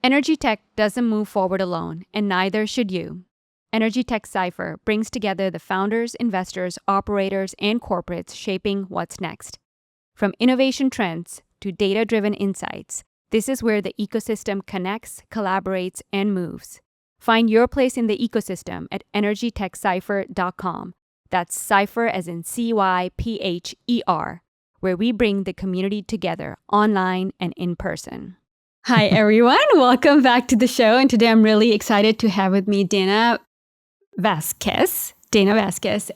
Energy tech doesn't move forward alone, and neither should you. Energy Tech Cypher brings together the founders, investors, operators, and corporates shaping what's next. From innovation trends to data-driven insights, this is where the ecosystem connects, collaborates, and moves. Find your place in the ecosystem at energytechcypher.com. That's Cypher as in CYPHER, where we bring the community together online and in person. Hi, everyone. Welcome back to the show. And today I'm really excited to have with me Dana Vazquez,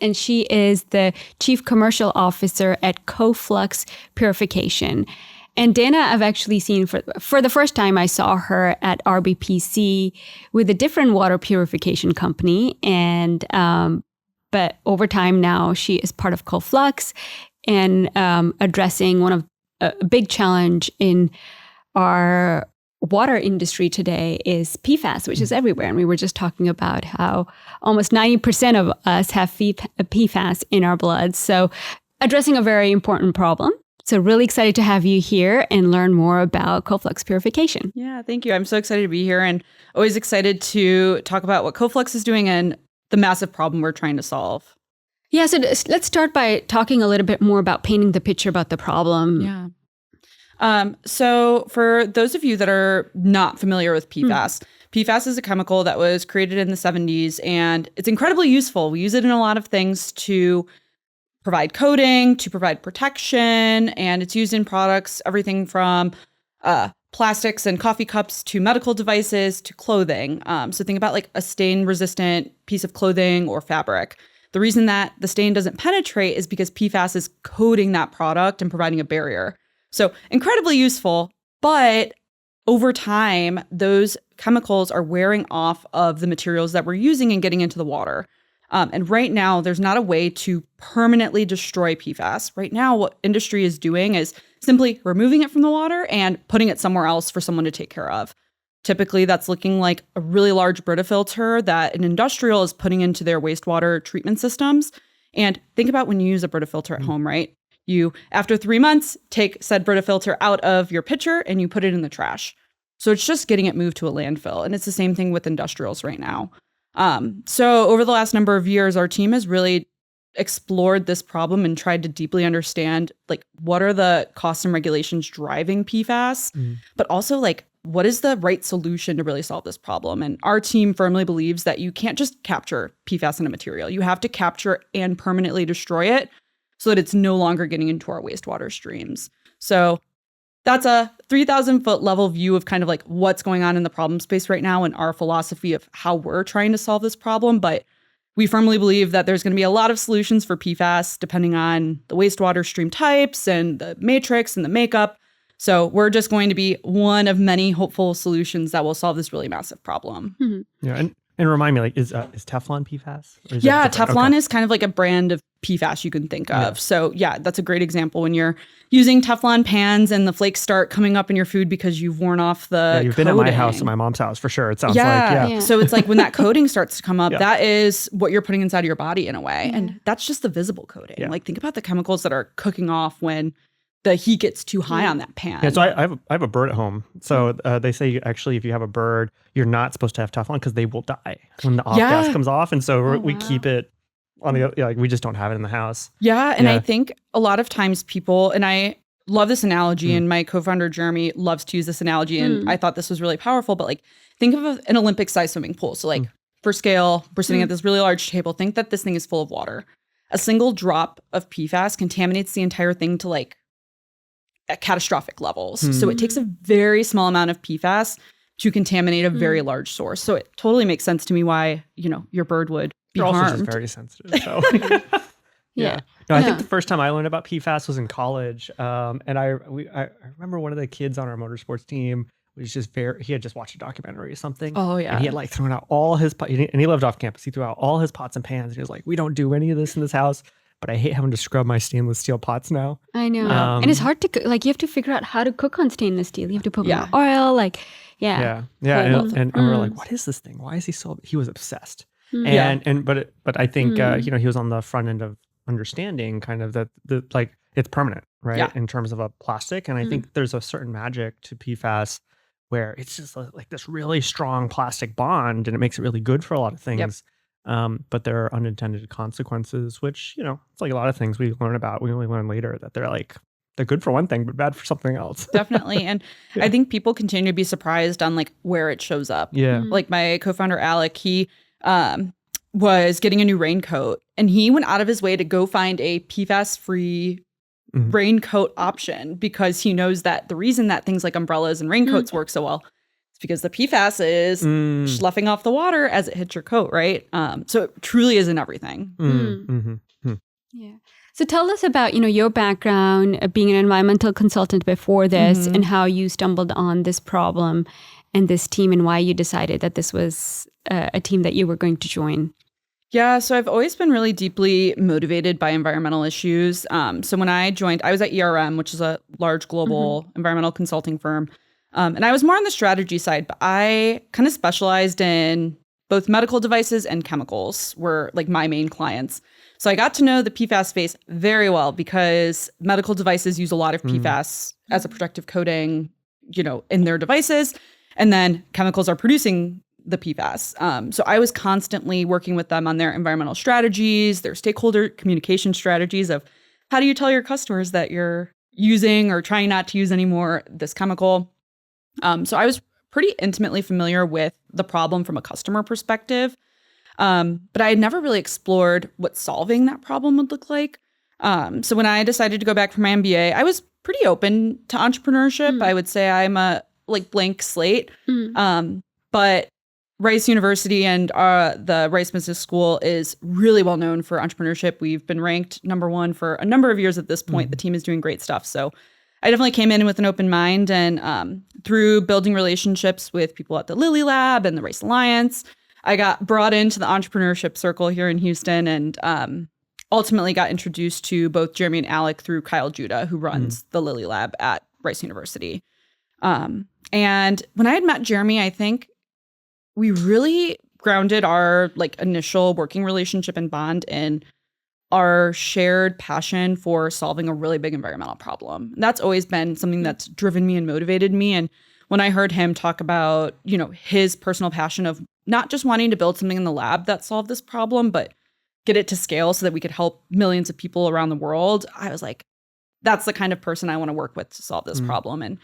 and she is the Chief Commercial Officer at Co Flux Purification. And Dana, I've actually seen for the first time, I saw her at RBPC with a different water purification company. And but over time now, she is part of Co Flux and addressing one of a big challenge in our water industry today is PFAS, which is everywhere. And we were just talking about how almost 90% of us have PFAS in our blood. So addressing a very important problem. So really excited to have you here and learn more about Co Flux Purification. Yeah, thank you. I'm so excited to be here and always excited to talk about what Co Flux is doing and the massive problem we're trying to solve. Yeah, so let's start by talking a little bit more about painting the picture about the problem. Yeah. So for those of you that are not familiar with PFAS, PFAS is a chemical that was created in the 70s and it's incredibly useful. We use it in a lot of things to provide coating, to provide protection, and it's used in products, everything from plastics and coffee cups to medical devices to clothing. So think about like a stain-resistant piece of clothing or fabric. The reason that the stain doesn't penetrate is because PFAS is coating that product and providing a barrier. So incredibly useful, but over time, those chemicals are wearing off of the materials that we're using and getting into the water. And right now, there's not a way to permanently destroy PFAS. Right now, what industry is doing is simply removing it from the water and putting it somewhere else for someone to take care of. Typically, that's looking like a really large Brita filter that an industrial is putting into their wastewater treatment systems. And think about when you use a Brita filter at home, right? You, after 3 months, take said Brita filter out of your pitcher and you put it in the trash. So it's just getting it moved to a landfill. And it's the same thing with industrials right now. So over the last number of years, our team has really explored this problem and tried to deeply understand, like, what are the costs and regulations driving PFAS, but also, like, what is the right solution to really solve this problem? And our team firmly believes that you can't just capture PFAS in a material. You have to capture and permanently destroy it so that it's no longer getting into our wastewater streams. So that's a 3,000-foot level view of kind of like what's going on in the problem space right now and our philosophy of how we're trying to solve this problem. But we firmly believe that there's going to be a lot of solutions for PFAS depending on the wastewater stream types and the matrix and the makeup. So we're just going to be one of many hopeful solutions that will solve this really massive problem. Yeah, and remind me, like, is Teflon PFAS? Yeah, Teflon is kind of like a brand of PFAS you can think of. Yeah. So yeah, that's a great example when you're using Teflon pans and the flakes start coming up in your food because you've worn off the you've coating. been at my house and my mom's house for sure. It sounds like, So it's like when that coating starts to come up, Yeah. that is what you're putting inside of your body in a way. And that's just the visible coating. Yeah. Like think about the chemicals that are cooking off when the heat gets too high on that pan. Yeah, so I have a bird at home. So they say actually if you have a bird, you're not supposed to have Teflon because they will die when the off gas comes off. And so we keep it on the, like, we just don't have it in the house. Yeah, and I think a lot of times people, and I love this analogy, and my co-founder Jeremy loves to use this analogy, and I thought this was really powerful, but like think of an Olympic-sized swimming pool. So like for scale, we're sitting at this really large table. Think that this thing is full of water. A single drop of PFAS contaminates the entire thing to like at catastrophic levels. So it takes a very small amount of PFAS to contaminate a very large source. So it totally makes sense to me why, you know, your bird would be They're harmed. also just very sensitive. So yeah. No, I think the first time I learned about PFAS was in college. And I remember one of the kids on our motorsports team was just he had just watched a documentary or something. Oh yeah. And he had like thrown out all his, and he lived off campus. He threw out all his pots and pans. And he was like, we don't do any of this in this house. But I hate having to scrub my stainless steel pots now. I know. And it's hard to cook. Like, you have to figure out how to cook on stainless steel. You have to put more oil. Like, And we're like, what is this thing? Why is he so? He was obsessed. But I think he was on the front end of understanding kind of that it's permanent, right? Yeah. In terms of a plastic, and I think there's a certain magic to PFAS where it's just like this really strong plastic bond, and it makes it really good for a lot of things. But there are unintended consequences, which, it's like a lot of things we learn about. We only learn later that they're good for one thing, but bad for something else. Definitely. And I think people continue to be surprised on like where it shows up. Yeah. Like my co-founder, Alec, he was getting a new raincoat, and he went out of his way to go find a PFAS-free raincoat option, because he knows that the reason that things like umbrellas and raincoats work so well is because the PFAS is sloughing off the water as it hits your coat, right? So it truly is in everything. Yeah. So tell us about, your background, being an environmental consultant before this, and how you stumbled on this problem and this team, and why you decided that this was a team that you were going to join. Yeah, so I've always been really deeply motivated by environmental issues. So when I joined, I was at ERM, which is a large global environmental consulting firm. And I was more on the strategy side, but I kind of specialized in both medical devices and chemicals were like my main clients. So I got to know the PFAS space very well, because medical devices use a lot of PFAS as a protective coating, in their devices. And then chemicals are producing the PFAS. So I was constantly working with them on their environmental strategies, their stakeholder communication strategies of how do you tell your customers that you're using or trying not to use anymore this chemical. So I was pretty intimately familiar with the problem from a customer perspective. But I had never really explored what solving that problem would look like. So when I decided to go back for my MBA, I was pretty open to entrepreneurship. I would say I'm a blank slate. But Rice University and the Rice Business School is really well known for entrepreneurship. We've been ranked #1 for a number of years at this point. The team is doing great stuff. So I definitely came in with an open mind, and through building relationships with people at the Lilly Lab and the Rice Alliance, I got brought into the entrepreneurship circle here in Houston, and ultimately got introduced to both Jeremy and Alec through Kyle Judah, who runs the Lilly Lab at Rice University. And when I had met Jeremy, I think we really grounded our initial working relationship and bond in our shared passion for solving a really big environmental problem. And that's always been something that's driven me and motivated me. And when I heard him talk about, his personal passion of not just wanting to build something in the lab that solved this problem, but get it to scale so that we could help millions of people around the world, I was like, that's the kind of person I want to work with to solve this problem. And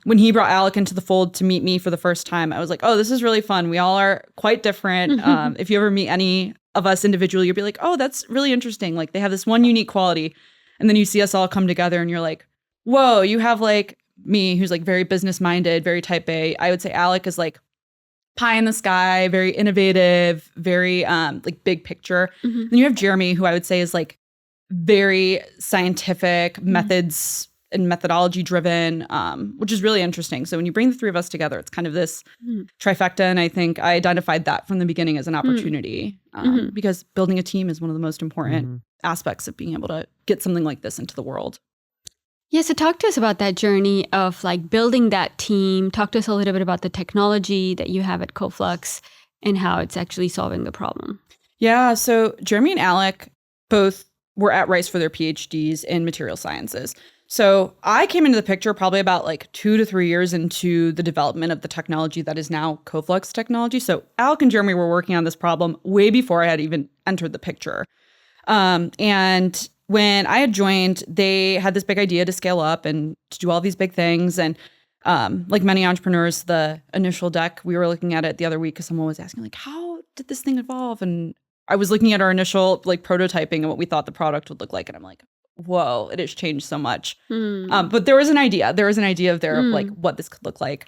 when he brought Alec into the fold to meet me for the first time, I was like, oh, this is really fun. We all are quite different. If you ever meet any of us individually, you'll be like, oh, that's really interesting. Like, they have this one unique quality. And then you see us all come together and you're like, whoa, you have me, who's very business minded, very type A. I would say Alec is pie in the sky, very innovative, very big picture. Then you have Jeremy, who I would say is very scientific, methods and methodology driven, which is really interesting. So when you bring the three of us together, it's kind of this trifecta. And I think I identified that from the beginning as an opportunity, because building a team is one of the most important aspects of being able to get something like this into the world. Yeah, so talk to us about that journey of building that team. Talk to us a little bit about the technology that you have at Co Flux and how it's actually solving the problem. Yeah, so Jeremy and Alec both were at Rice for their PhDs in material sciences. So I came into the picture probably about 2 to 3 years into the development of the technology that is now Co Flux technology. So Alec and Jeremy were working on this problem way before I had even entered the picture. And when I had joined, they had this big idea to scale up and to do all these big things. And like many entrepreneurs, the initial deck, we were looking at it the other week because someone was asking, how did this thing evolve? And I was looking at our initial prototyping and what we thought the product would look like. And I'm like, whoa, it has changed so much. But there was an idea. There was an idea of what this could look like.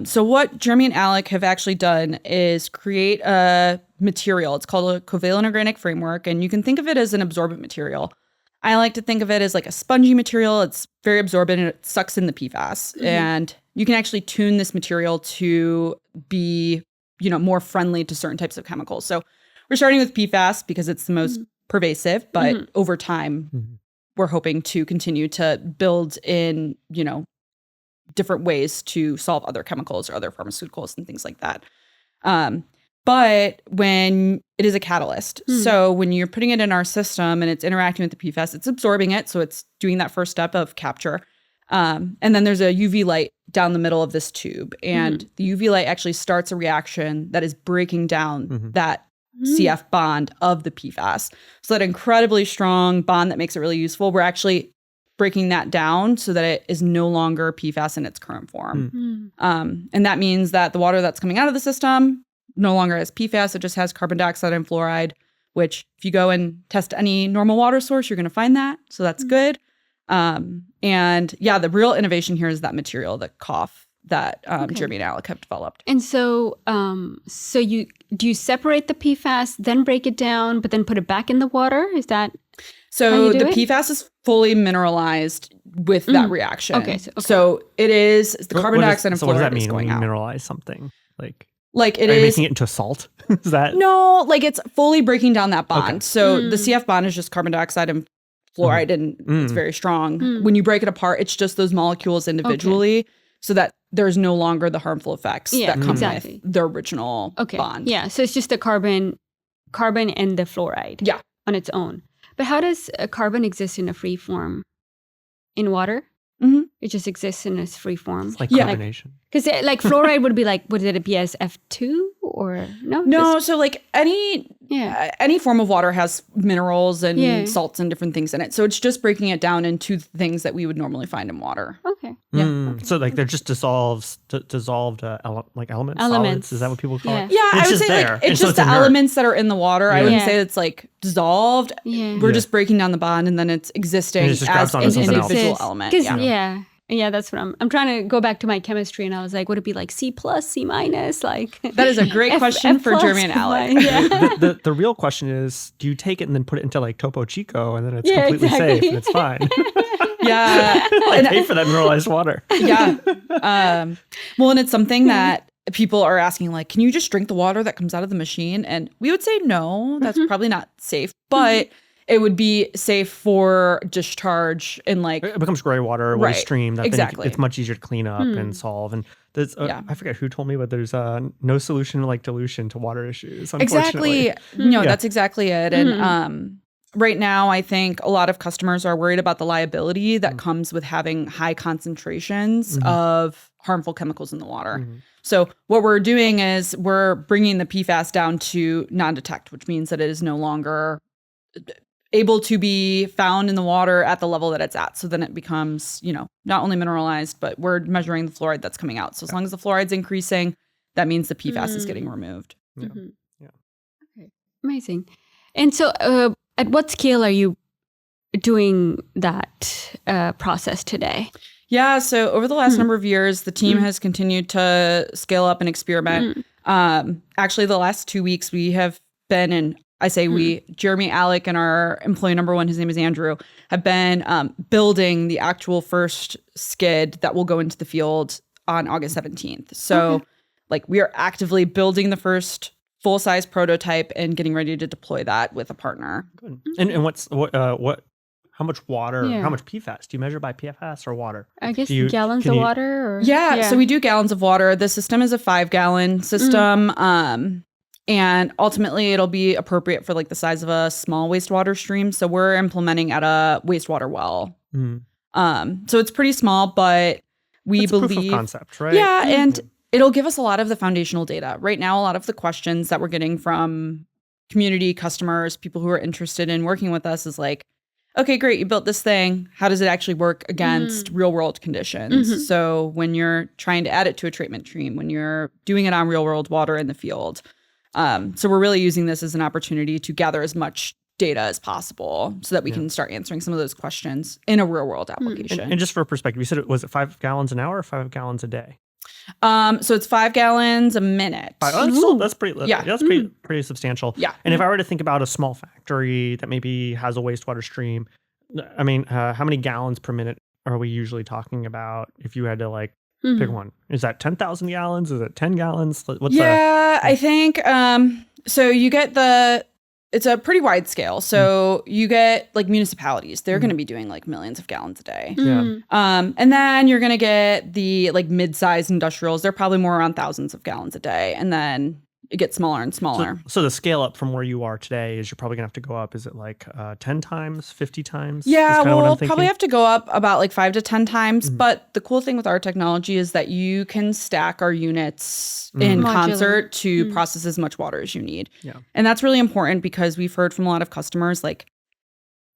So what Jeremy and Alec have actually done is create a material. It's called a covalent organic framework. And you can think of it as an absorbent material. I like to think of it as a spongy material. It's very absorbent and it sucks in the PFAS. And you can actually tune this material to be, more friendly to certain types of chemicals. So we're starting with PFAS because it's the most pervasive, but over time, we're hoping to continue to build in, different ways to solve other chemicals or other pharmaceuticals and things like that. But when it is a catalyst, so when you're putting it in our system and it's interacting with the PFAS, it's absorbing it. So it's doing that first step of capture. And then there's a UV light down the middle of this tube. And the UV light actually starts a reaction that is breaking down that CF bond of the PFAS. So that incredibly strong bond that makes it really useful, we're actually breaking that down so that it is no longer PFAS in its current form. And that means that the water that's coming out of the system no longer has PFAS. It just has carbon dioxide and fluoride, which if you go and test any normal water source, you're going to find that. So that's good. And yeah, the real innovation here is that material, the COF that Jeremy and Alec have developed. And so, do you separate the PFAS, then break it down, but then put it back in the water? Is that so? The PFAS is fully mineralized with that reaction. Okay. So it is the carbon dioxide and fluoride. So what does that mean when you out. mineralize something? Like it are you is making it into salt? Is that no? Like it's fully breaking down that bond. Okay. So the CF bond is just carbon dioxide and fluoride, and it's very strong. When you break it apart, it's just those molecules individually, so that there's no longer the harmful effects that come with the original bond. Yeah, so it's just the carbon and the fluoride on its own. But how does carbon exist in a free form? In water? It just exists in its free form. It's like carbonation. Because like fluoride would be like, would it be as F2 or no? No, so like any form of water has minerals and salts and different things in it. So it's just breaking it down into things that we would normally find in water. Okay. So like they're just dissolved like elements. Solids? Is that what people call it? Yeah, I would say like it's just the elements that are in the water. I wouldn't say it's like dissolved. We're just breaking down the bond and then it's existing as an individual element. Yeah, that's what I'm trying to go back to my chemistry, and I was like, would it be like C+, C-? Like that is a great question for Jeremy and Alec. The real question is, do you take it and then put it into like Topo Chico and then it's completely safe and it's fine? I pay for that mineralized water. Well, and it's something that people are asking, like, can you just drink the water that comes out of the machine? And we would say no, that's probably not safe, but it would be safe for discharge and like it becomes gray water, waste stream. That exactly. It's much easier to clean up and solve. And there's I forget who told me, but there's no solution like dilution to water issues. Exactly. No, that's exactly it. And right now, I think a lot of customers are worried about the liability that comes with having high concentrations of harmful chemicals in the water. So what we're doing is we're bringing the PFAS down to non-detect, which means that it is no longer able to be found in the water at the level that it's at. So then it becomes, not only mineralized, but we're measuring the fluoride that's coming out. So as long as the fluoride's increasing, that means the PFAS is getting removed. Okay. Amazing. And so at what scale are you doing that process today? Yeah, so over the last number of years, the team has continued to scale up and experiment. Actually, the last 2 weeks, we have been in, I say we, Jeremy, Alec, and our employee number one, his name is Andrew, have been building the actual first skid that will go into the field on August 17th. So like we are actively building the first full-size prototype and getting ready to deploy that with a partner. Good. And how much water, how much PFAS? Do you measure by PFAS or water? I guess gallons of water? Or? So we do gallons of water. The system is a 5-gallon system. And ultimately, it'll be appropriate for like the size of a small wastewater stream. So we're implementing at a wastewater well. So it's pretty small, but we believe proof of concept, right? Yeah, and it'll give us a lot of the foundational data. Right now, a lot of the questions that we're getting from community customers, people who are interested in working with us, is like, okay, great, you built this thing. How does it actually work against real world conditions? So when you're trying to add it to a treatment stream, when you're doing it on real world water in the field. So we're really using this as an opportunity to gather as much data as possible so that we can start answering some of those questions in a real world application. And just for perspective, you said was it 5 gallons an hour or 5 gallons a day? So it's 5 gallons a minute. That's pretty. Yeah, that's pretty substantial. Yeah. And if I were to think about a small factory that maybe has a wastewater stream, I mean, how many gallons per minute are we usually talking about? If you had to like pick one, is that 10,000 gallons? Is it 10 gallons? I think. So you get it's a pretty wide scale. So you get like municipalities, they're going to be doing like millions of gallons a day. And then you're going to get the like mid-sized industrials. They're probably more around thousands of gallons a day. And then it gets smaller and smaller. So the scale up from where you are today is you're probably gonna have to go up. Is it like 10 times, 50 times? Yeah, we'll probably have to go up about like 5 to 10 times. But the cool thing with our technology is that you can stack our units in concert to process as much water as you need. Yeah. And that's really important because we've heard from a lot of customers, like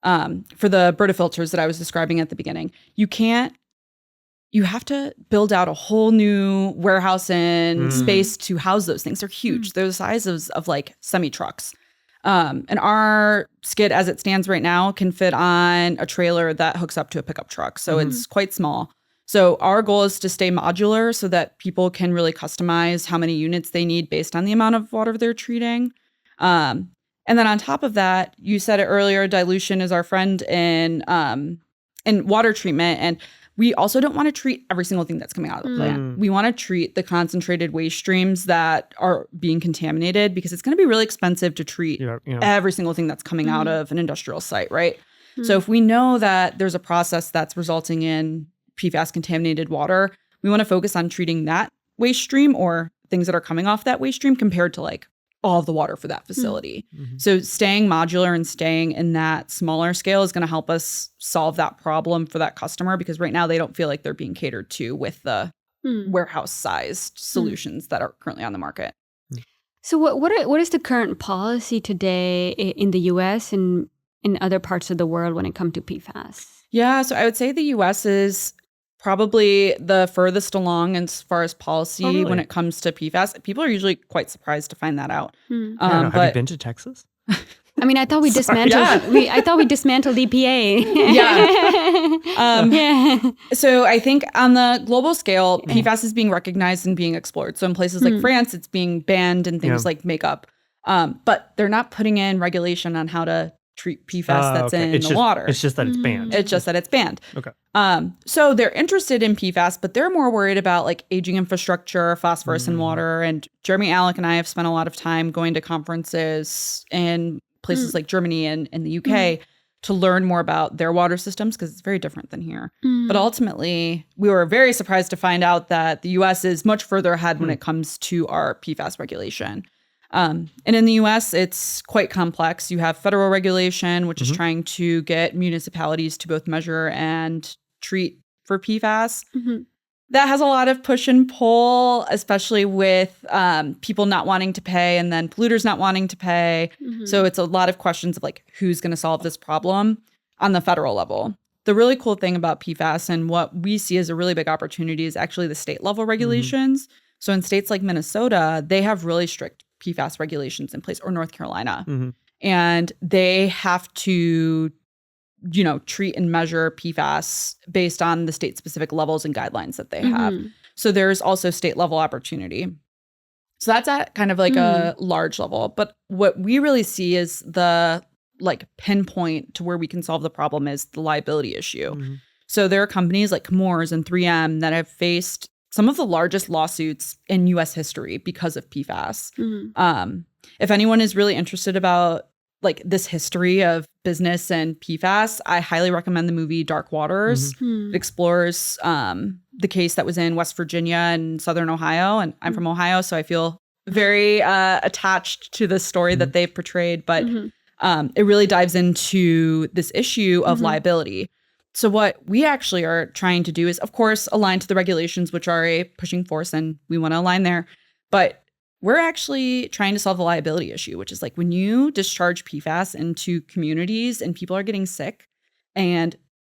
for the Brita filters that I was describing at the beginning, you have to build out a whole new warehouse and space to house those things. They're huge. They're the size of like semi-trucks. And our skid, as it stands right now, can fit on a trailer that hooks up to a pickup truck. So it's quite small. So our goal is to stay modular so that people can really customize how many units they need based on the amount of water they're treating. And then on top of that, you said it earlier, dilution is our friend in water treatment. And we also don't want to treat every single thing that's coming out of the plant. We want to treat the concentrated waste streams that are being contaminated because it's going to be really expensive to treat every single thing that's coming out of an industrial site, right? So if we know that there's a process that's resulting in PFAS contaminated water, we want to focus on treating that waste stream or things that are coming off that waste stream compared to like all of the water for that facility. So staying modular and staying in that smaller scale is going to help us solve that problem for that customer because right now they don't feel like they're being catered to with the warehouse-sized solutions that are currently on the market. So what is the current policy today in the U.S. and in other parts of the world when it comes to PFAS? Yeah, so I would say the U.S. is probably the furthest along as far as policy when it comes to PFAS. People are usually quite surprised to find that out. Have you been to Texas? I mean, I thought we dismantled. I thought we dismantled EPA. So I think on the global scale, PFAS is being recognized and being explored. So in places like France, it's being banned in things like makeup. But they're not putting in regulation on how to treat PFAS that's in the water. It's just that it's banned. It's just that it's banned. Okay. So they're interested in PFAS, but they're more worried about like aging infrastructure, phosphorus in water. And Jeremy Alec and I have spent a lot of time going to conferences in places like Germany and the UK to learn more about their water systems because it's very different than here. But ultimately, we were very surprised to find out that the US is much further ahead when it comes to our PFAS regulation. And in the US, it's quite complex. You have federal regulation, which is trying to get municipalities to both measure and treat for PFAS. That has a lot of push and pull, especially with people not wanting to pay and then polluters not wanting to pay. So it's a lot of questions of like, who's going to solve this problem on the federal level. The really cool thing about PFAS and what we see as a really big opportunity is actually the state level regulations. So in states like Minnesota, they have really strict PFAS regulations in place, or North Carolina. And they have to, treat and measure PFAS based on the state specific levels and guidelines that they have. So there's also state level opportunity. So that's at kind of like a large level. But what we really see is the like pinpoint to where we can solve the problem is the liability issue. So there are companies like Chemours and 3M that have faced some of the largest lawsuits in U.S. history because of PFAS. If anyone is really interested about like this history of business and PFAS, I highly recommend the movie Dark Waters. It explores the case that was in West Virginia and Southern Ohio. And I'm from Ohio, so I feel very attached to the story that they've portrayed. But it really dives into this issue of liability. So what we actually are trying to do is, of course, align to the regulations, which are a pushing force, and we want to align there. But we're actually trying to solve the liability issue, which is like when you discharge PFAS into communities and people are getting sick and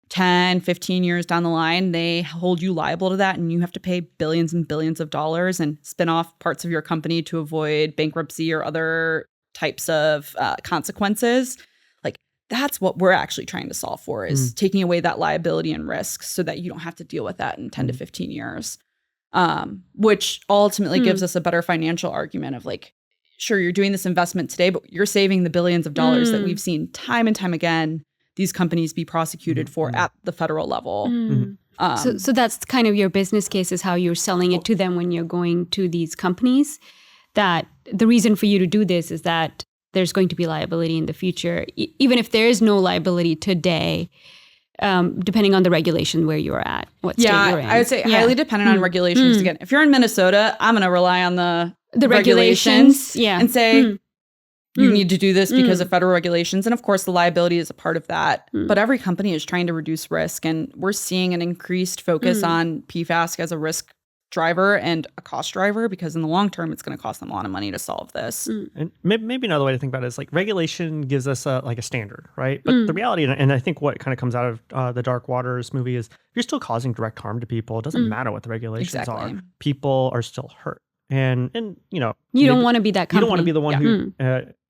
10, 15 years down the line, they hold you liable to that and you have to pay billions and billions of dollars and spin off parts of your company to avoid bankruptcy or other types of consequences. That's what we're actually trying to solve for is taking away that liability and risk so that you don't have to deal with that in 10 to 15 years, which ultimately gives us a better financial argument of like, sure, you're doing this investment today, but you're saving the billions of dollars that we've seen time and time again these companies be prosecuted for at the federal level. So that's kind of your business case is how you're selling it to them when you're going to these companies, that the reason for you to do this is that there's going to be liability in the future, even if there is no liability today, depending on the regulation where you're at, what state you're in. I would say highly dependent on regulations. Again, if you're in Minnesota, I'm going to rely on the the regulations. Yeah. And say, you need to do this because of federal regulations. And of course, the liability is a part of that. But every company is trying to reduce risk. And we're seeing an increased focus on PFAS as a risk driver and a cost driver, because in the long term, it's going to cost them a lot of money to solve this. And maybe another way to think about it is like regulation gives us a standard, right? But the reality, and I think what kind of comes out of the Dark Waters movie is, if you're still causing direct harm to people, it doesn't matter what the regulations are. People are still hurt. And you know, you don't want to be that company. You don't want to be the one who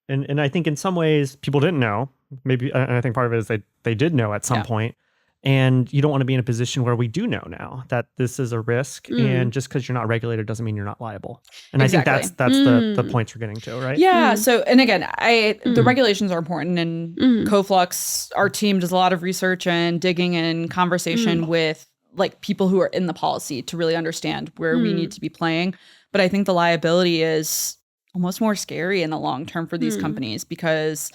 and I think in some ways people didn't know. Maybe, and I think part of it is they did know at some point. And you don't want to be in a position where we do know now that this is a risk. And just because you're not regulated doesn't mean you're not liable. And I think that's the points we're getting to, right? Yeah. So, and again, the regulations are important. And Co Flux, our team does a lot of research and digging and conversation with like people who are in the policy to really understand where we need to be playing. But I think the liability is almost more scary in the long term for these companies because,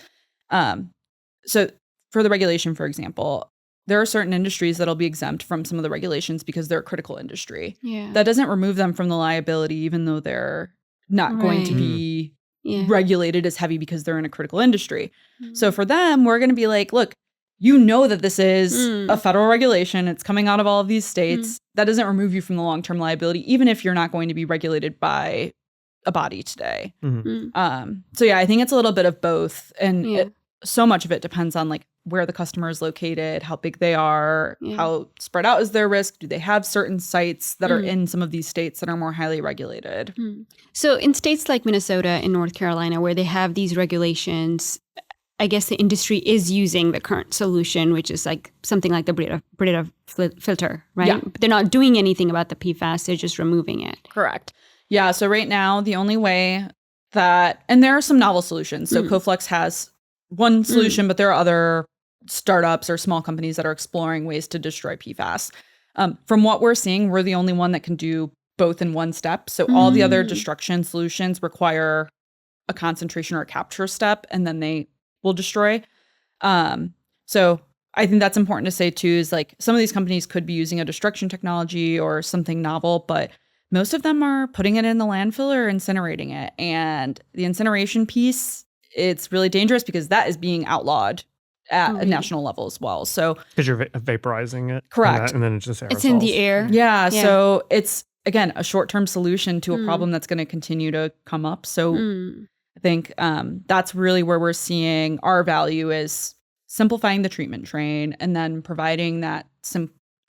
so for the regulation, for example, there are certain industries that'll be exempt from some of the regulations because they're a critical industry. Yeah. That doesn't remove them from the liability, even though they're not going to be regulated as heavy because they're in a critical industry. So for them, we're going to be like, look, you know that this is a federal regulation. It's coming out of all of these states. That doesn't remove you from the long-term liability, even if you're not going to be regulated by a body today. So yeah, I think it's a little bit of both. And so much of it depends on like where the customer is located, how big they are, how spread out is their risk. Do they have certain sites that are in some of these states that are more highly regulated? So in states like Minnesota and North Carolina, where they have these regulations, I guess the industry is using the current solution, which is like something like the Brita filter, right? Yeah. But they're not doing anything about the PFAS. They're just removing it. Correct. Yeah. So right now, the only way that, and there are some novel solutions. So Co Flux has one solution, but there are other startups or small companies that are exploring ways to destroy PFAS. From what we're seeing, we're the only one that can do both in one step. So all the other destruction solutions require a concentration or a capture step, and then they will destroy. So I think that's important to say too, is like some of these companies could be using a destruction technology or something novel, but most of them are putting it in the landfill or incinerating it. And the incineration piece, it's really dangerous because that is being outlawed at a national level as well. So because you're vaporizing it. Correct. And then it just aerosols. It's in the air. Yeah. So it's, again, a short-term solution to a problem that's going to continue to come up. So I think that's really where we're seeing our value is simplifying the treatment train and then providing that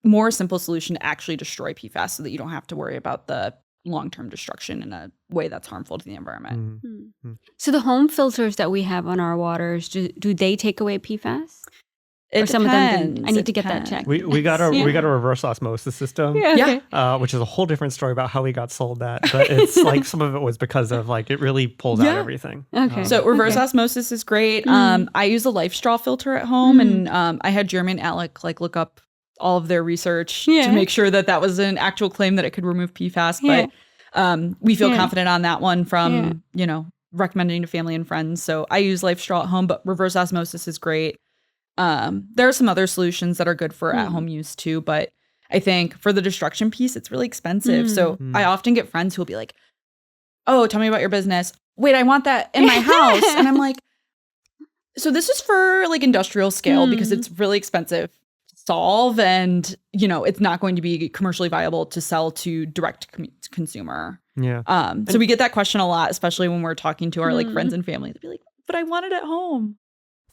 more simple solution to actually destroy PFAS so that you don't have to worry about the long-term destruction in a way that's harmful to the environment. So the home filters that we have on our waters, do they take away PFAS? It or some depends. of them, I need to get that checked. We got a reverse osmosis system, which is a whole different story about how we got sold that. But it's like some of it was because of like it really pulls out everything. Okay. So reverse osmosis is great. I use a life straw filter at home, and I had Jeremy and Alec like look up all of their research to make sure that that was an actual claim that it could remove PFAS. But we feel confident on that one from recommending to family and friends. So I use life straw at home, but reverse osmosis is great. There are some other solutions that are good for at-home use too, but I think for the destruction piece, it's really expensive. So I often get friends who will be like, oh, tell me about your business. Wait, I want that in my house. And I'm like, so this is for like industrial scale because it's really expensive to solve and, it's not going to be commercially viable to sell to direct consumer. Yeah. So we get that question a lot, especially when we're talking to our like friends and family. They'll be like, but I want it at home.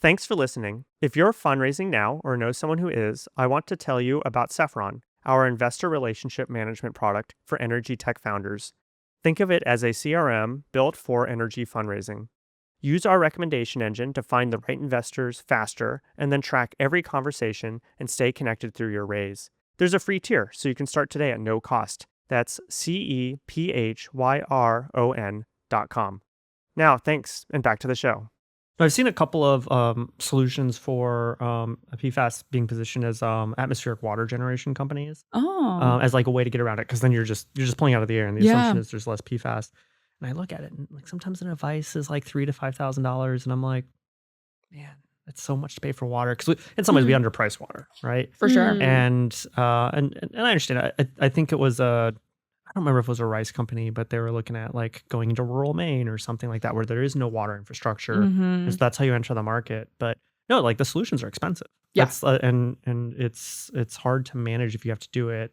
Thanks for listening. If you're fundraising now or know someone who is, I want to tell you about Saffron, our investor relationship management product for energy tech founders. Think of it as a CRM built for energy fundraising. Use our recommendation engine to find the right investors faster and then track every conversation and stay connected through your raise. There's a free tier, so you can start today at no cost. That's CEPHYRON.com. Now, thanks, and back to the show. I've seen a couple of solutions for PFAS being positioned as atmospheric water generation companies as like a way to get around it, because then you're just pulling out of the air, and the assumption is there's less PFAS. And I look at it, and like sometimes an advice is like $3,000 to $5,000, and I'm like, man, that's so much to pay for water. Because in some ways we underprice water, right? For sure. And I understand. I think it was I don't remember if it was a rice company, but they were looking at like going into rural Maine or something like that where there is no water infrastructure. And so that's how you enter the market. But no, like the solutions are expensive. Yeah. That's and it's hard to manage if you have to do it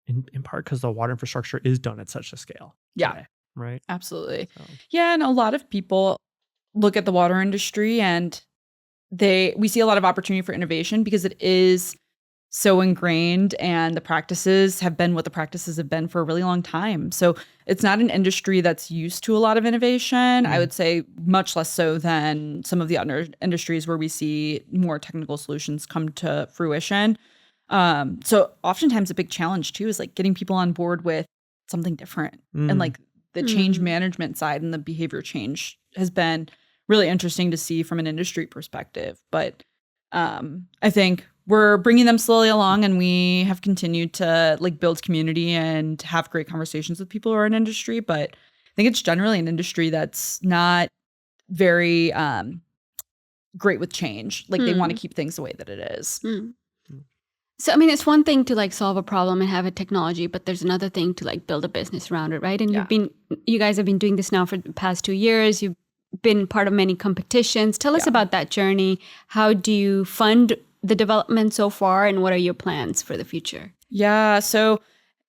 in part because the water infrastructure is done at such a scale. Yeah. Today, right. Absolutely. So. Yeah. And a lot of people look at the water industry and we see a lot of opportunity for innovation because it is so ingrained and the practices have been what the practices have been for a really long time. So it's not an industry that's used to a lot of innovation. I would say much less so than some of the other industries where we see more technical solutions come to fruition. So oftentimes a big challenge too is like getting people on board with something different and like the change management side and the behavior change has been really interesting to see from an industry perspective. But I think we're bringing them slowly along and we have continued to like build community and have great conversations with people who are in industry. But I think it's generally an industry that's not very great with change. Like they want to keep things the way that it is. So, I mean, it's one thing to like solve a problem and have a technology, but there's another thing to like build a business around it, right? And you guys have been doing this now for the past 2 years. You've been part of many competitions. Tell us about that journey. How do you fund the development so far and what are your plans for the future? Yeah. So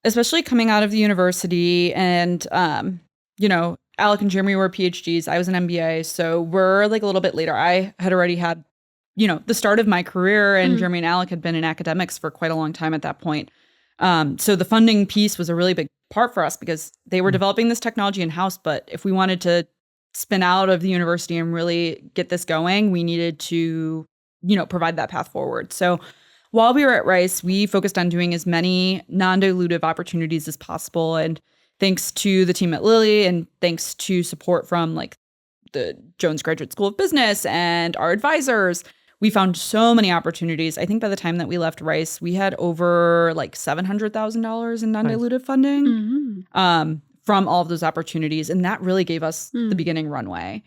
especially coming out of the university and, Alec and Jeremy were PhDs. I was an MBA. So we're like a little bit later. I had already had, the start of my career and Jeremy and Alec had been in academics for quite a long time at that point. So the funding piece was a really big part for us because they were developing this technology in-house. But if we wanted to spin out of the university and really get this going, we needed to provide that path forward. So while we were at Rice, we focused on doing as many non-dilutive opportunities as possible. And thanks to the team at Lilly and thanks to support from like the Jones Graduate School of Business and our advisors, we found so many opportunities. I think by the time that we left Rice, we had over like $700,000 in non-dilutive funding from all of those opportunities. And that really gave us the beginning runway.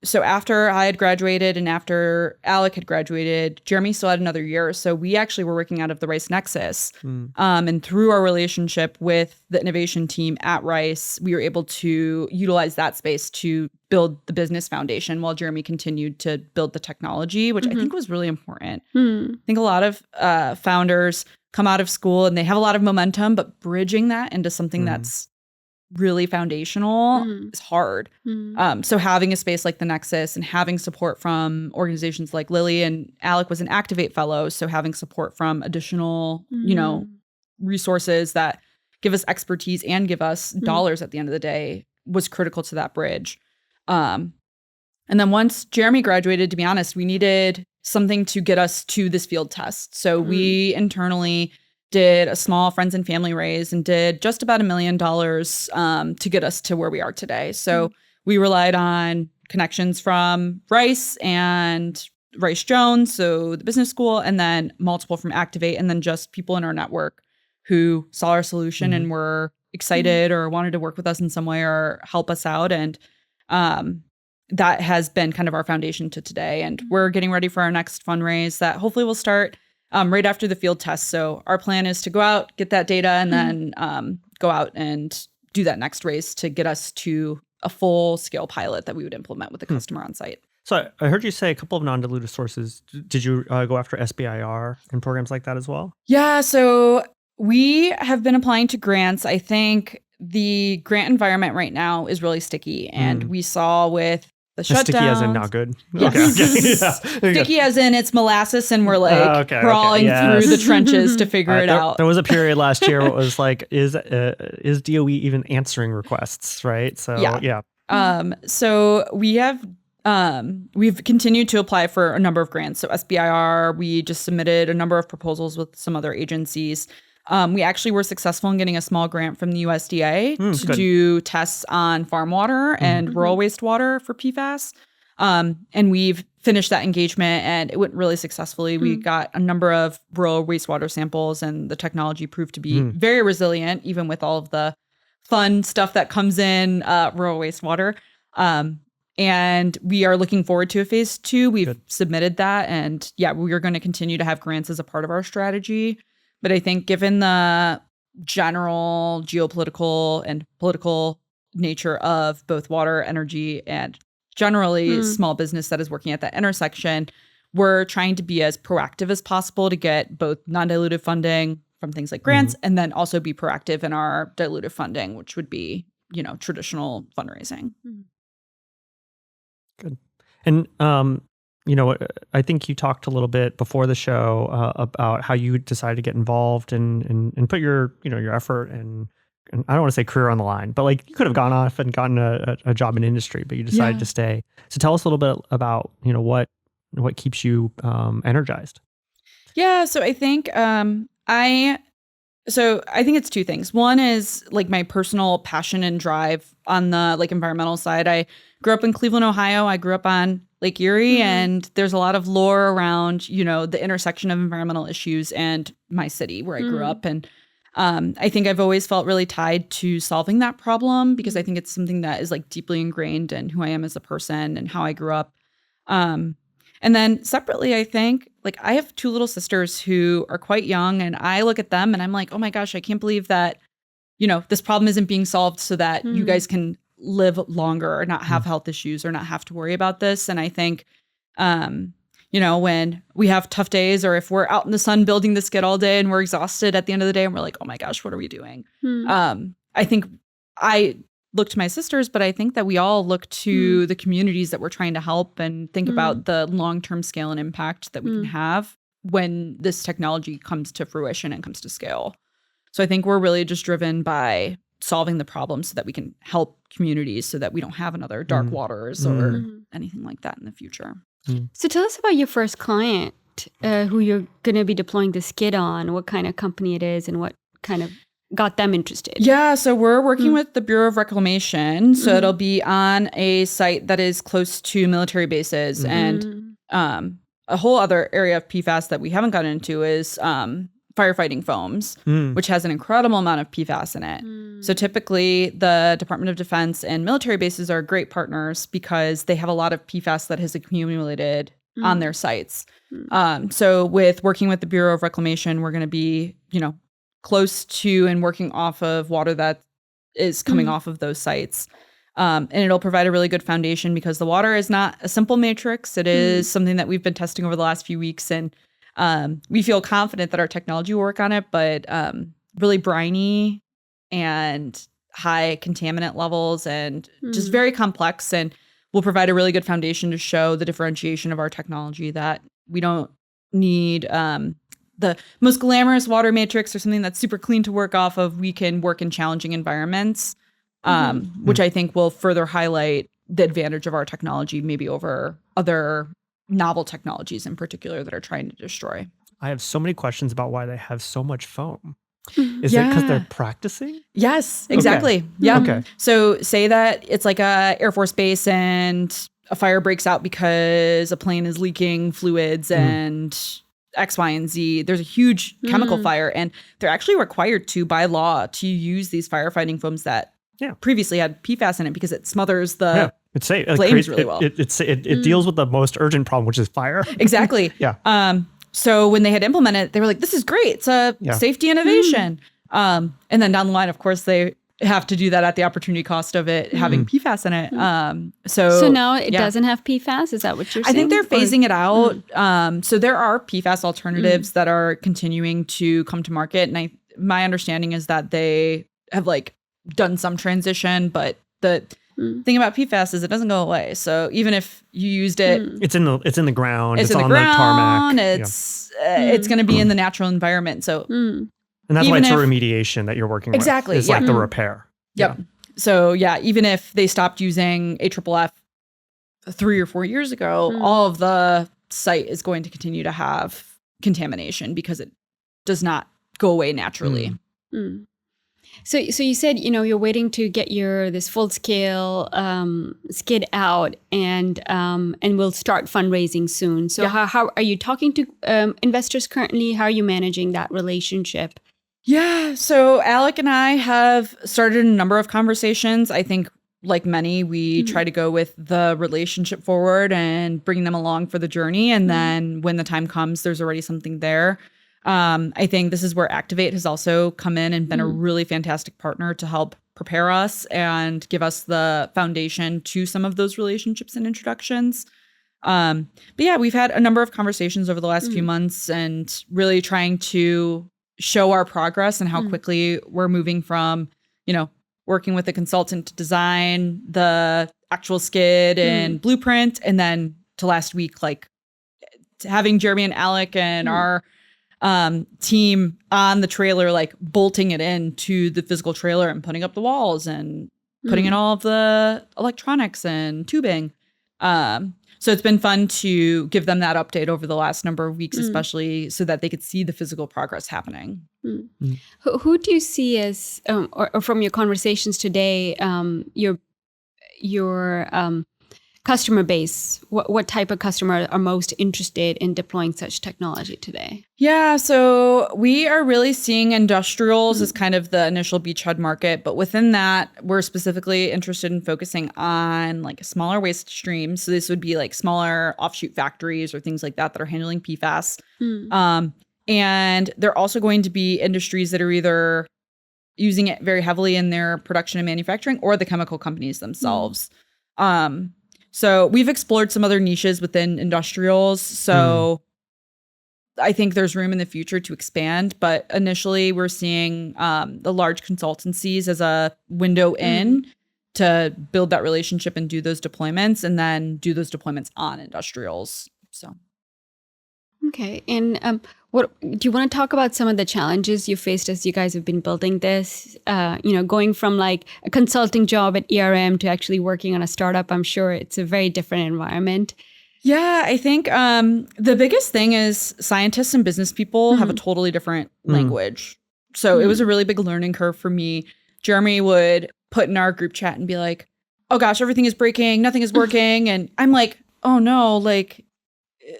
So after I had graduated and after Alec had graduated, Jeremy still had another year. So we actually were working out of the Rice Nexus. And through our relationship with the innovation team at Rice, we were able to utilize that space to build the business foundation while Jeremy continued to build the technology, which I think was really important. I think a lot of founders come out of school and they have a lot of momentum, but bridging that into something that's really foundational is hard. So having a space like the Nexus and having support from organizations like Lilly, and Alec was an Activate fellow, so having support from additional, resources that give us expertise and give us dollars at the end of the day was critical to that bridge. And then once Jeremy graduated, to be honest, we needed something to get us to this field test. So we internally did a small friends and family raise and did just about $1 million to get us to where we are today. So we relied on connections from Rice and Rice Jones, so the business school, and then multiple from Activate, and then just people in our network who saw our solution and were excited or wanted to work with us in some way or help us out. And that has been kind of our foundation to today. And we're getting ready for our next fundraise that hopefully will start right after the field test. So our plan is to go out, get that data, and then go out and do that next raise to get us to a full scale pilot that we would implement with the customer on site. So I heard you say a couple of non-dilutive sources. Did you go after SBIR and programs like that as well? Yeah, so we have been applying to grants. I think the grant environment right now is really sticky. And we saw with the shutdowns. Sticky as in not good? Yes. Okay. Sticky as in it's molasses and we're like crawling through the trenches to figure it out. There was a period last year where it was like, is DOE even answering requests, right? So yeah. So we have we've continued to apply for a number of grants. So SBIR, we just submitted a number of proposals with some other agencies. We actually were successful in getting a small grant from the USDA to do tests on farm water and rural wastewater for PFAS. And we've finished that engagement and it went really successfully. We got a number of rural wastewater samples and the technology proved to be very resilient, even with all of the fun stuff that comes in rural wastewater. And we are looking forward to a phase 2. We've submitted that. And we are going to continue to have grants as a part of our strategy. But I think given the general geopolitical and political nature of both water, energy, and generally small business that is working at that intersection, we're trying to be as proactive as possible to get both non-dilutive funding from things like grants and then also be proactive in our dilutive funding, which would be, traditional fundraising. Good. And, I think you talked a little bit before the show about how you decided to get involved and put your effort and I don't want to say career on the line, but like you could have gone off and gotten a job in industry, but you decided to stay. So tell us a little bit about, what keeps you energized. Yeah. So I think, I think it's two things. One is like my personal passion and drive on the like environmental side. I grew up in Cleveland, Ohio. I grew up on Lake Erie, and there's a lot of lore around, the intersection of environmental issues and my city where I grew up. And I think I've always felt really tied to solving that problem because I think it's something that is like deeply ingrained in who I am as a person and how I grew up. And then separately, I think like I have two little sisters who are quite young, and I look at them and I'm like, oh my gosh, I can't believe that, this problem isn't being solved so that you guys can live longer or not have health issues or not have to worry about this. And I think, when we have tough days or if we're out in the sun building the skid all day and we're exhausted at the end of the day and we're like, oh my gosh, what are we doing? I think I look to my sisters, but I think that we all look to the communities that we're trying to help and think about the long-term scale and impact that we can have when this technology comes to fruition and comes to scale. So I think we're really just driven by solving the problem so that we can help communities so that we don't have another dark waters or anything like that in the future. So tell us about your first client, who you're going to be deploying the skid on, what kind of company it is and what kind of got them interested. Yeah, so we're working with the Bureau of Reclamation. So it'll be on a site that is close to military bases. And a whole other area of PFAS that we haven't gotten into is firefighting foams, which has an incredible amount of PFAS in it. So typically the Department of Defense and military bases are great partners because they have a lot of PFAS that has accumulated on their sites. So with working with the Bureau of Reclamation, we're going to be, close to and working off of water that is coming off of those sites. And it'll provide a really good foundation because the water is not a simple matrix. It is something that we've been testing over the last few weeks. And we feel confident that our technology will work on it, but really briny and high contaminant levels and just very complex. And will provide a really good foundation to show the differentiation of our technology, that we don't need the most glamorous water matrix or something that's super clean to work off of. We can work in challenging environments, which I think will further highlight the advantage of our technology, maybe over other novel technologies in particular that are trying to destroy. I have so many questions about why they have so much foam. Is it because they're practicing? Yes, exactly. Okay. Yeah. Okay. So say that it's like a Air Force base and a fire breaks out because a plane is leaking fluids and X, Y, and Z. There's a huge chemical fire, and they're actually required to, by law, to use these firefighting foams that previously had PFAS in it because it smothers the flames really well. It deals with the most urgent problem, which is fire. Exactly. So when they had implemented it, they were like, this is great. It's a safety innovation. And then down the line, of course, they have to do that at the opportunity cost of it having PFAS in it. So now it doesn't have PFAS? Is that what you're saying? I think they're phasing it out. So there are PFAS alternatives that are continuing to come to market. And my understanding is that they have like done some transition, but the thing about PFAS is it doesn't go away. So even if you used it, it's in the ground. It's in on the ground. The tarmac. It's going to be in the natural environment. So and that's why it's a remediation that you're working with. Exactly. It's like the repair. Yep. So even if they stopped using AFFF 3 or 4 years ago, all of the site is going to continue to have contamination because it does not go away naturally. So you said, you're waiting to get this full scale skid out and we'll start fundraising soon. So how are you talking to investors currently? How are you managing that relationship? Yeah. So Alec and I have started a number of conversations. I think like many, we try to go with the relationship forward and bring them along for the journey. And then when the time comes, there's already something there. I think this is where Activate has also come in and been a really fantastic partner to help prepare us and give us the foundation to some of those relationships and introductions. But yeah, we've had a number of conversations over the last few months and really trying to show our progress and how quickly we're moving from, working with a consultant to design the actual skid and blueprint. And then to last week, like having Jeremy and Alec and our team on the trailer, like bolting it into the physical trailer and putting up the walls and putting in all of the electronics and tubing. So it's been fun to give them that update over the last number of weeks, especially so that they could see the physical progress happening. Who do you see as, or from your conversations today, your customer base? What type of customer are most interested in deploying such technology today? Yeah, so we are really seeing industrials as kind of the initial beachhead market, but within that, we're specifically interested in focusing on like smaller waste streams. So this would be like smaller offshoot factories or things like that are handling PFAS. And they're also going to be industries that are either using it very heavily in their production and manufacturing or the chemical companies themselves. So we've explored some other niches within industrials. So I think there's room in the future to expand. But initially, we're seeing the large consultancies as a window in to build that relationship and do those deployments and then do those deployments on industrials. So. Okay. And what do you want to talk about some of the challenges you faced as you guys have been building this? Going from like a consulting job at ERM to actually working on a startup, I'm sure it's a very different environment. Yeah, I think the biggest thing is scientists and business people have a totally different language. So it was a really big learning curve for me. Jeremy would put in our group chat and be like, oh gosh, everything is breaking, nothing is working. And I'm like, oh no, like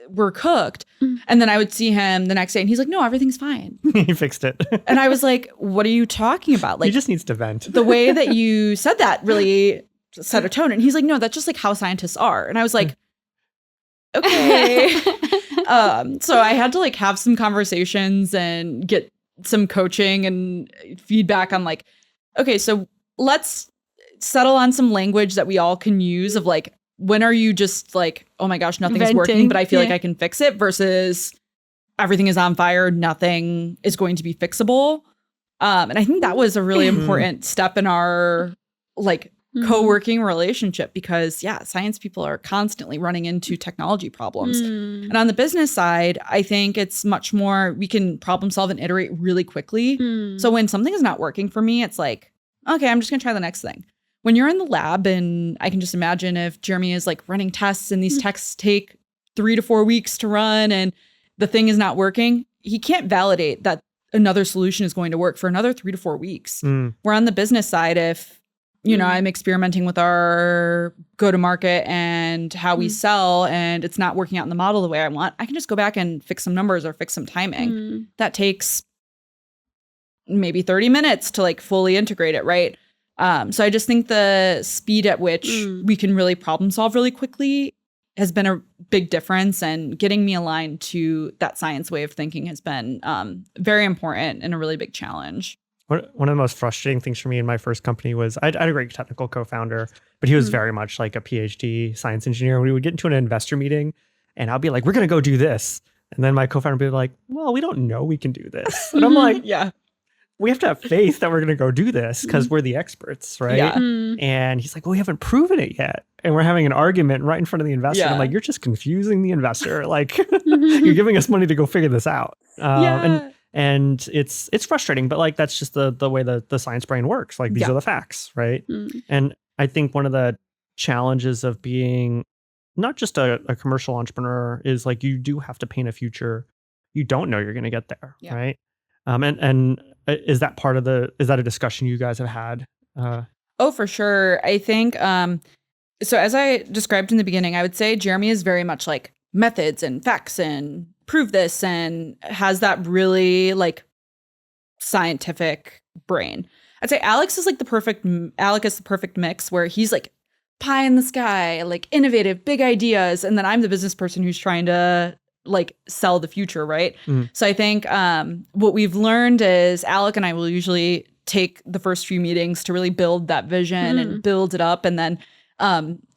we're cooked. And then I would see him the next day and he's like, no, everything's fine. He fixed it. And I was like, what are you talking about? Like, he just needs to vent. The way that you said that really set a tone. And he's like, no, that's just like how scientists are. And I was like, okay. So I had to like have some conversations and get some coaching and feedback on like, okay, so let's settle on some language that we all can use of like, when are you just like, oh my gosh, nothing is working, but I feel like I can fix it versus everything is on fire, nothing is going to be fixable. And I think that was a really important step in our like co-working relationship because science people are constantly running into technology problems. And on the business side, I think it's much more, we can problem solve and iterate really quickly. So when something is not working for me, it's like, okay, I'm just gonna try the next thing. When you're in the lab, and I can just imagine if Jeremy is like running tests and these tests take 3 to 4 weeks to run and the thing is not working, he can't validate that another solution is going to work for another 3 to 4 weeks. Where on the business side, if, I'm experimenting with our go-to-market and how we sell and it's not working out in the model the way I want, I can just go back and fix some numbers or fix some timing. That takes maybe 30 minutes to like fully integrate it, right? So I just think the speed at which we can really problem solve really quickly has been a big difference, and getting me aligned to that science way of thinking has been very important and a really big challenge. One of the most frustrating things for me in my first company was I had a great technical co-founder, but he was very much like a PhD science engineer. We would get into an investor meeting and I'll be like, we're going to go do this. And then my co-founder would be like, well, we don't know we can do this. And I'm like, we have to have faith that we're going to go do this because we're the experts, right? And he's like, well, we haven't proven it yet. And we're having an argument right in front of the investor. I'm like, you're just confusing the investor. Like, you're giving us money to go figure this out. And it's frustrating, but like, that's just the way the science brain works. Like, these are the facts, right? And I think one of the challenges of being not just a commercial entrepreneur is like, you do have to paint a future. You don't know you're going to get there, right? And is that a discussion you guys have had? Oh, for sure. I think, so as I described in the beginning, I would say Jeremy is very much like methods and facts and prove this and has that really like scientific brain. I'd say Alex is the perfect mix where he's like pie in the sky, like innovative, big ideas. And then I'm the business person who's trying to like sell the future, right? So I think what we've learned is Alec and I will usually take the first few meetings to really build that vision and build it up. And then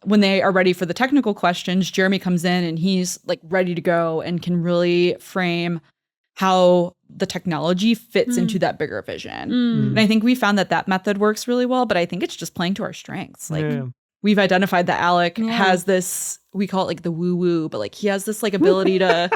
when they are ready for the technical questions, Jeremy comes in and he's like ready to go and can really frame how the technology fits into that bigger vision. And I think we found that method works really well, but I think it's just playing to our strengths. Like we've identified that Alec has this, we call it like the woo-woo, but like he has this like ability to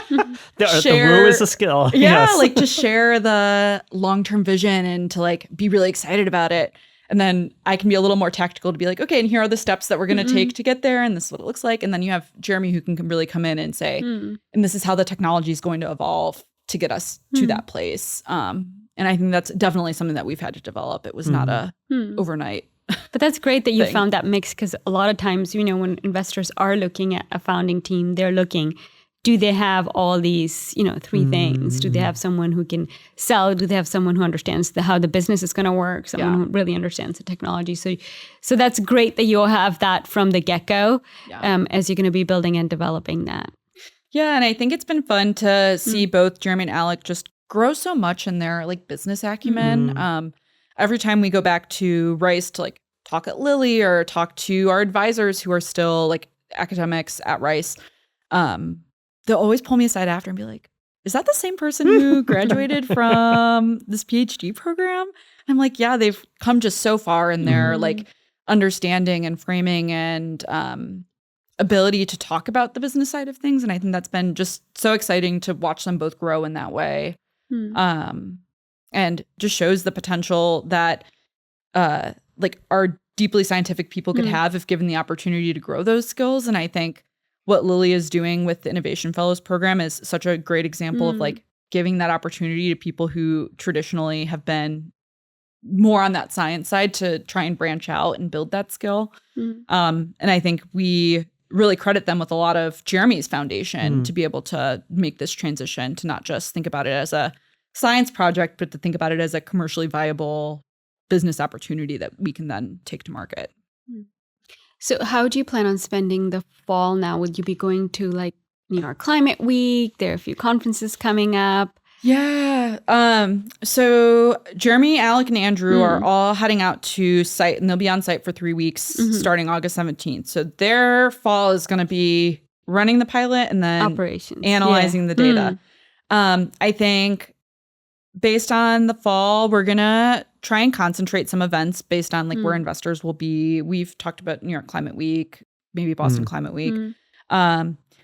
share. The woo is a skill. Yeah, like to share the long-term vision and to like be really excited about it. And then I can be a little more tactical to be like, okay, and here are the steps that we're going to take to get there. And this is what it looks like. And then you have Jeremy who can really come in and say, and this is how the technology is going to evolve to get us to that place. And I think that's definitely something that we've had to develop. It was not a overnight. But that's great that you found that mix, because a lot of times, you know, when investors are looking at a founding team, they're looking, do they have all these, you know, three things? Do they have someone who can sell? Do they have someone who understands how the business is going to work? Someone who really understands the technology. So that's great that you'll have that from the get-go as you're going to be building and developing that. Yeah, and I think it's been fun to see both Jeremy and Alec just grow so much in their like business acumen. Every time we go back to Rice to like talk at Lilly or talk to our advisors who are still like academics at Rice, they'll always pull me aside after and be like, is that the same person who graduated from this PhD program? I'm like, yeah, they've come just so far in their like understanding and framing and ability to talk about the business side of things. And I think that's been just so exciting to watch them both grow in that way. And just shows the potential that like our deeply scientific people could have if given the opportunity to grow those skills. And I think what Lilly is doing with the Innovation Fellows program is such a great example of like giving that opportunity to people who traditionally have been more on that science side to try and branch out and build that skill. And I think we really credit them with a lot of Jeremy's foundation to be able to make this transition, to not just think about it as a science project, but to think about it as a commercially viable business opportunity that we can then take to market. So how do you plan on spending the fall now? Would you be going to like New York Climate Week? There are a few conferences coming up. Yeah. So Jeremy, Alec, and Andrew are all heading out to site, and they'll be on site for 3 weeks starting August 17th. So their fall is going to be running the pilot and then Operations. analyzing the data. I think based on the fall, we're going to try and concentrate some events based on like where investors will be. We've talked about New York Climate Week, maybe Boston Climate Week.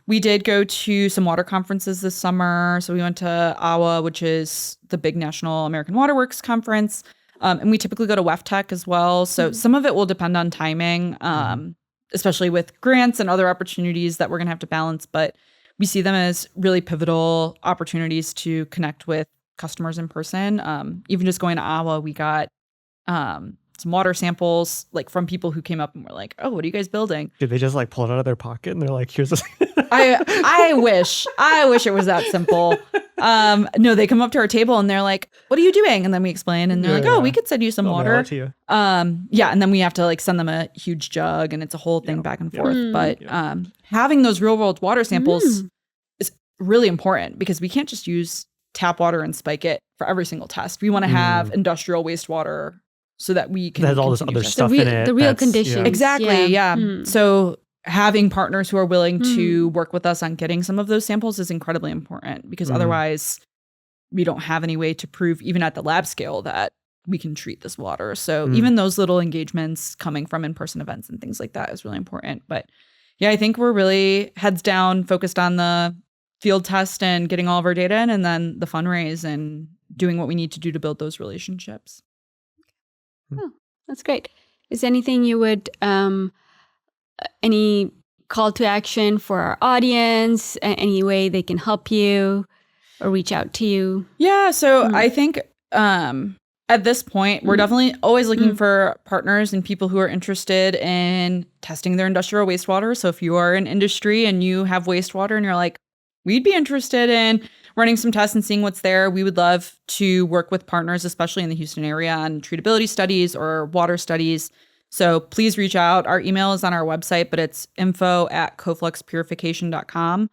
We did go to some water conferences this summer. So we went to AWA, which is the big National American Waterworks Conference. And we typically go to WEFTech as well. So some of it will depend on timing, especially with grants and other opportunities that we're going to have to balance. But we see them as really pivotal opportunities to connect with customers in person. Even just going to AWA, we got some water samples like from people who came up and were like, oh, what are you guys building? Did they just like pull it out of their pocket and they're like, here's this? I wish it was that simple. No, they come up to our table and they're like, what are you doing? And then we explain and they're like, oh, we could send you some water. To you. Yeah. And then we have to like send them a huge jug and it's a whole thing back and forth. But having those real world water samples is really important because we can't just use tap water and spike it for every single test. We want to have industrial wastewater so that we can there's all this other stuff in it. The real conditions. Exactly. Yeah. So having partners who are willing to work with us on getting some of those samples is incredibly important because otherwise we don't have any way to prove even at the lab scale that we can treat this water. So even those little engagements coming from in-person events and things like that is really important. But yeah, I think we're really heads down focused on the field test and getting all of our data in, and then the fundraise and doing what we need to do to build those relationships. Oh, that's great. Is anything you would, any call to action for our audience, any way they can help you or reach out to you? Yeah, so I think at this point, we're definitely always looking for partners and people who are interested in testing their industrial wastewater. So if you are in industry and you have wastewater and you're like, we'd be interested in running some tests and seeing what's there. We would love to work with partners, especially in the Houston area, on treatability studies or water studies. So please reach out. Our email is on our website, but it's info@cofluxpurification.com.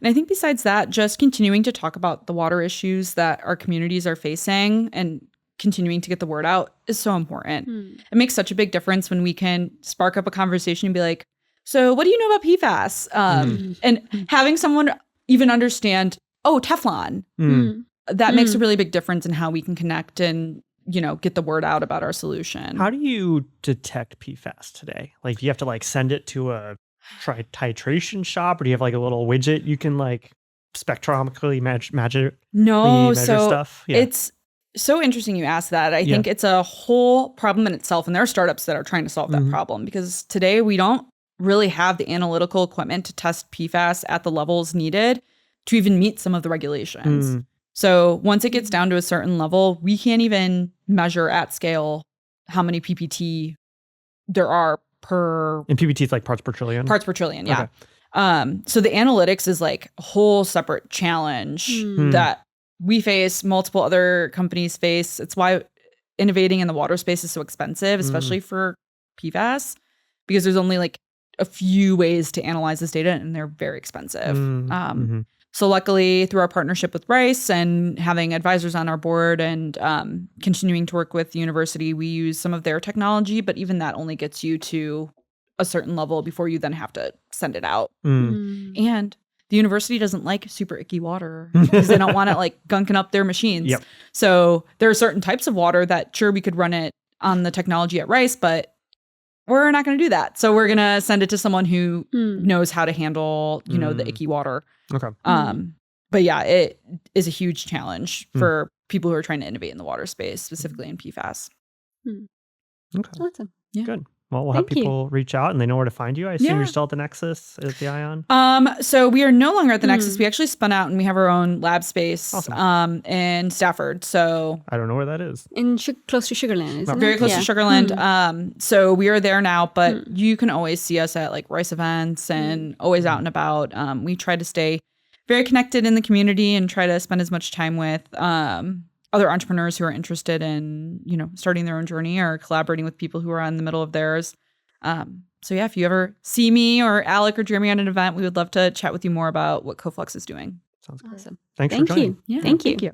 And I think besides that, just continuing to talk about the water issues that our communities are facing and continuing to get the word out is so important. It makes such a big difference when we can spark up a conversation and be like, so what do you know about PFAS? And having someone even understand, oh, Teflon, that makes a really big difference in how we can connect and, get the word out about our solution. How do you detect PFAS today? Like, do you have to like send it to a titration shop, or do you have like a little widget you can like spectromically measure stuff? Yeah. It's so interesting you asked that. I think it's a whole problem in itself, and there are startups that are trying to solve that problem, because today we don't really have the analytical equipment to test PFAS at the levels needed to even meet some of the regulations. So once it gets down to a certain level, we can't even measure at scale how many PPT there are per... And PPT is like parts per trillion? Parts per trillion, yeah. Okay. So the analytics is like a whole separate challenge that we face, multiple other companies face. It's why innovating in the water space is so expensive, especially for PFAS, because there's only like a few ways to analyze this data, and they're very expensive. So luckily, through our partnership with Rice and having advisors on our board and continuing to work with the university, we use some of their technology, but even that only gets you to a certain level before you then have to send it out. And the university doesn't like super icky water because they don't want it like gunking up their machines. So there are certain types of water that sure we could run it on the technology at Rice, but we're not going to do that. So we're going to send it to someone who knows how to handle, the icky water. Okay. But yeah, it is a huge challenge for people who are trying to innovate in the water space, specifically in PFAS. Okay. Awesome. Yeah. Good. Well, we'll have people reach out and they know where to find you. I assume you're still at the Nexus at the Ion? So we are no longer at the Nexus. We actually spun out and we have our own lab space in Stafford. So I don't know where that is. Close to Sugarland, isn't it? Very close to Sugarland. So we are there now, but you can always see us at like Rice events and always out and about. We try to stay very connected in the community and try to spend as much time with other entrepreneurs who are interested in, starting their own journey or collaborating with people who are in the middle of theirs. So yeah, if you ever see me or Alec or Jeremy at an event, we would love to chat with you more about what Co Flux is doing. Sounds good. Awesome. Thanks for joining. Yeah, thank you.